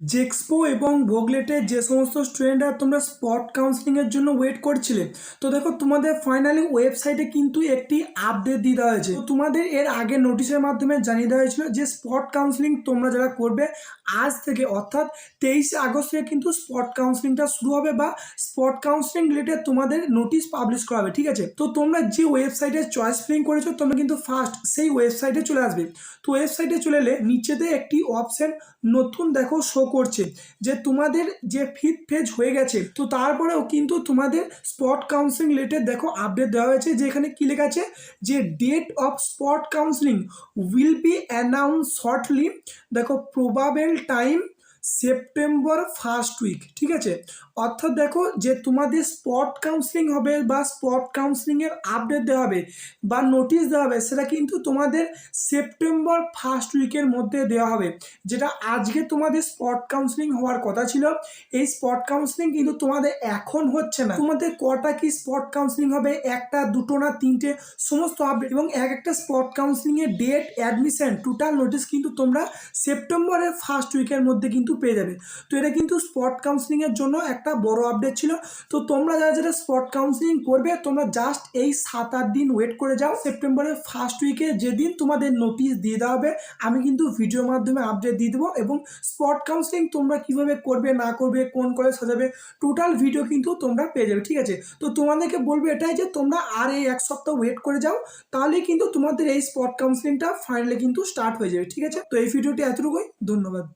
জেক্সপো এবং ভোগলেটের যে সমস্ত স্টুডেন্টরা তোমরা স্পট কাউন্সিলিংয়ের জন্য ওয়েট করছিলে, তো দেখো তোমাদের ফাইনালি ওয়েবসাইটে কিন্তু একটি আপডেট দিয়ে দেওয়া হয়েছে। তো তোমাদের এর আগে নোটিশের মাধ্যমে জানিয়ে দেওয়া হয়েছিল যে স্পট কাউন্সিলিং তোমরা যারা করবে আজ থেকে অর্থাৎ 23 আগস্ট থেকে কিন্তু স্পট কাউন্সিলিংটা শুরু হবে বা স্পট কাউন্সিলিং রিলেটেড তোমাদের নোটিশ পাবলিশ করা হবে। ঠিক আছে, তো তোমরা যে ওয়েবসাইটে চয়েস ফিলিং করেছো তোমরা কিন্তু ফার্স্ট সেই ওয়েবসাইটে চলে আসবে। তো ওয়েবসাইটে চলে এলে নিচেতে একটি অপশন নতুন দেখো শো করছে যে তোমাদের যে ফিফথ ফেজ হয়ে গেছে। তো তারপরেও কিন্তু তোমাদের স্পট কাউন্সিলিং রিলেটেড দেখো আপডেট দেওয়া হয়েছে, যে এখানে কি লেখা আছে যে date of spot counselling will be announce shortly. দেখো probable time September first week. ঠিক আছে, অর্থাৎ দেখো যে তোমাদের স্পট কাউন্সিলিং হবে বা স্পট কাউন্সিলিংয়ের আপডেট দেওয়া হবে বা নোটিশ দেওয়া হবে, সেটা কিন্তু তোমাদের সেপ্টেম্বর ফার্স্ট উইকের মধ্যে দেওয়া হবে। যেটা আজকে তোমাদের স্পট কাউন্সিলিং হওয়ার কথা ছিল, এই স্পট কাউন্সিলিং কিন্তু তোমাদের এখন হচ্ছে না। তোমাদের কটা কি স্পট কাউন্সিলিং হবে, একটা দুটো না তিনটে, সমস্ত আপডেট এবং এক একটা স্পট কাউন্সিলিংয়ের ডেট, অ্যাডমিশন, টোটাল নোটিশ কিন্তু তোমরা সেপ্টেম্বরের ফার্স্ট উইকের মধ্যে কিন্তু পেয়ে যাবে। তো এটা কিন্তু স্পট কাউন্সিলিংয়ের জন্য একটা বড় আপডেট ছিল। তো তোমরা যারা যারা স্পট কাউন্সিলিং করবে তোমরা জাস্ট এই 7-8 দিন ওয়েট করে যাও। সেপ্টেম্বরের ফার্স্ট উইকে যেদিন তোমাদের নোটিশ দিয়ে দেওয়া হবে আমি কিন্তু ভিডিওর মাধ্যমে আপডেট দিয়ে দেবো, এবং স্পট কাউন্সিলিং তোমরা কিভাবে করবে না করবে, কোন কলেজ সাজাবে, টোটাল ভিডিও কিন্তু তোমরা পেয়ে যাবে। ঠিক আছে, তো তোমাদেরকে বলবো এটাই যে তোমরা আর এই এক সপ্তাহ ওয়েট করে যাও, তাহলেই কিন্তু তোমাদের এই স্পট কাউন্সিলিংটা ফাইনালি কিন্তু স্টার্ট হয়ে যাবে। ঠিক আছে, তো এই ভিডিওটি এতটুকুই, ধন্যবাদ।